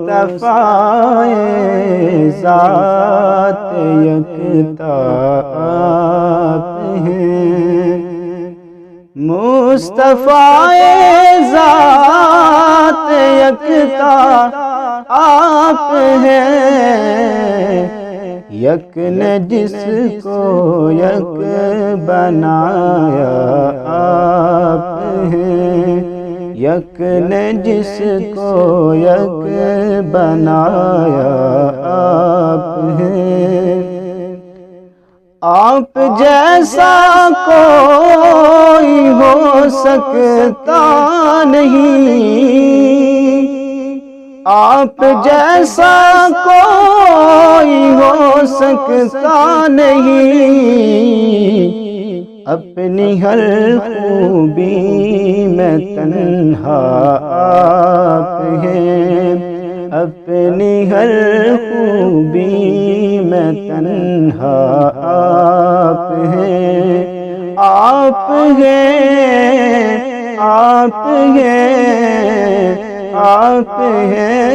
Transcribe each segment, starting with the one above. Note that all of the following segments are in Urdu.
مصطفیٰ ذات یکتا آپ ہیں، مصطفیٰ ذات یکتا آپ ہیں، یک نے جس کو یک بنایا آپ ہیں، یک نے جس کو یک بنایا آپ ہیں، آپ جیسا کوئی ہو سکتا نہیں، آپ جیسا کوئی ہو سکتا نہیں، اپنی ہر خوبی میں تنہا آپ ہیں، اپنی ہر خوبی میں تنہا آپ ہیں، آپ ہیں، آپ ہیں، آپ ہیں،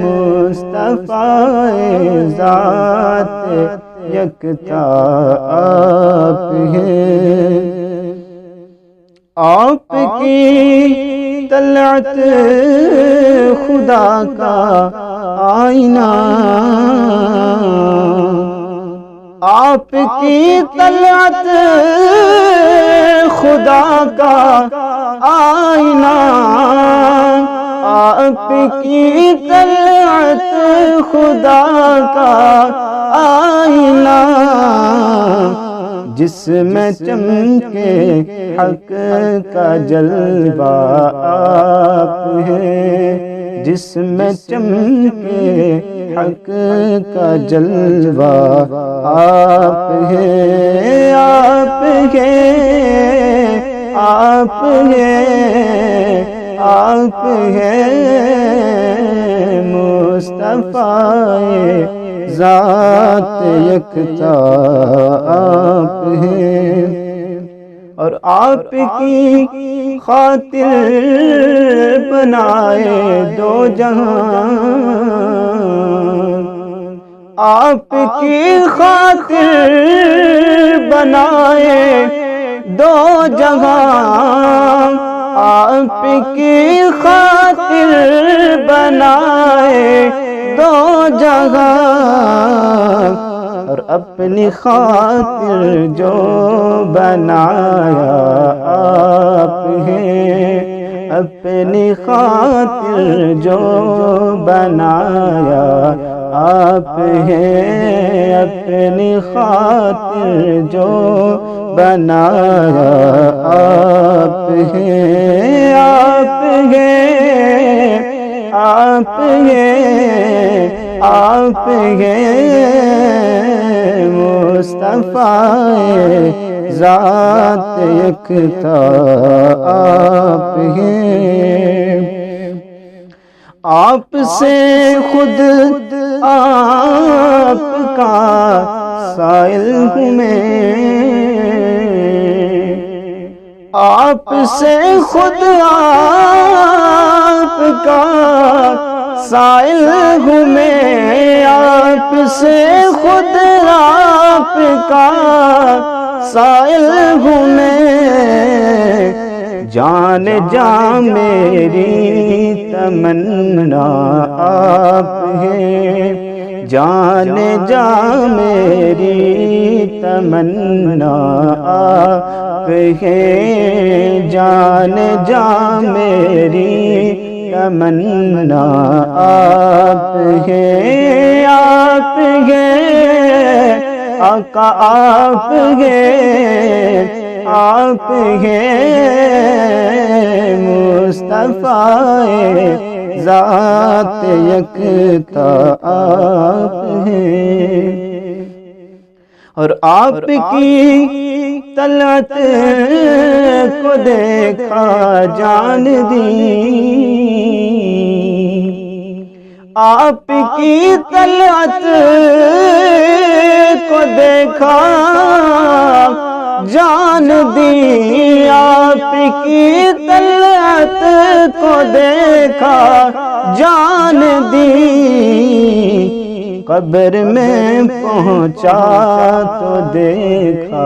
مصطفیٰ ذات یکتا آپ ہیں، آپ کی طلعت خدا کا آئینہ، آپ کی طلعت خدا کا آئینہ، آپ کی طلعت خدا کا آئینہ، جس میں چمکے حق کا جلوہ آپ ہیں، جس میں چمکے حق کا جلوہ آپ ہیں، آپ ہیں، آپ ہیں، آپ ہیں، مصطفیٰ ذات یکتا آپ ہیں، اور آپ کی خاطر بنائے دو جہان، آپ کی خاطر بنائے دو جہان، آپ کی خاطر بنائے دو جہان، اور اپنی خاطر جو بنایا آپ ہیں، اپنی خاطر جو بنایا آپ ہیں، اپنی خاطر جو بنایا آپ ہیں، آپ ہیں، آپ ہیں، آپ ہیں، مصطفیٰ ذات یکتا آپ ہیں، آپ سے خود آپ کا سائل ہوں میں، آپ سے خود آپ کا سائل ہوں میں، آپ سے خود آپ کا سائل ہوں میں، جان جاں میری تمنا آپ ہیں، جان جاں میری تمنا آپ ہیں، جان جاں میری تمنا آپ ہیں، آپ ہیں، آقا آپ ہیں، آپ ہیں، مصطفیٰ ذات یکتا آپ ہیں، اور آپ کی طلعت کو دیکھا جان دی، آپ کی طلعت کو دیکھا جان دی، آپ کی طلعت کو دیکھا جان دی، قبر میں پہنچا تو دیکھا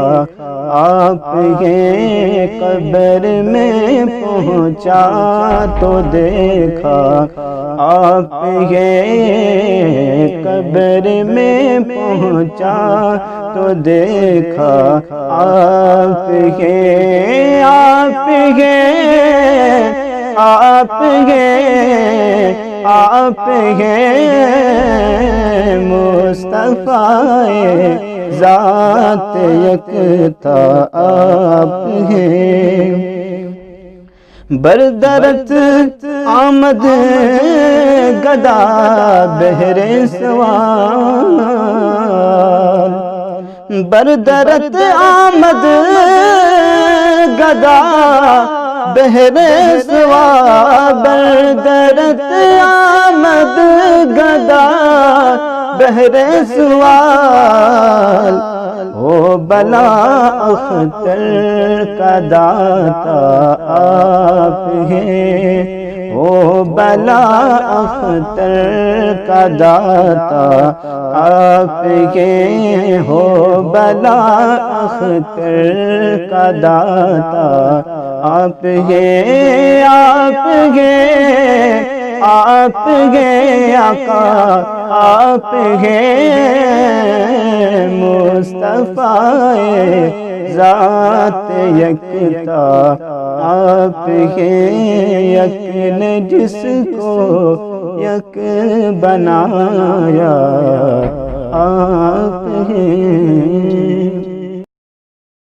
آپ ہیں، قبر میں پہنچا تو دیکھا آپ ہیں، قبر میں پہنچا تو دیکھا آپ ہیں، آپ ہیں، آپ ہیں، آپ ہیں مصطفیٰ ذات یکتا آپ ہیں۔ بردرت آمد گدا بہر سوال، بردرت آمد گدا بہر سوال، بردرت آمد گدا بہر سوال، او بلا اختر کا داتا آپ ہیں، او بلا اختر کا داتا آپ ہیں، ہو بلا اختر کا داتا آپ ہیں، آپ ہیں، آپ ہیں آقا، آپ ہیں مصطفیٰ ذات یکتا آپ ہیں، یک نے جس کو یک بنایا آپ ہیں۔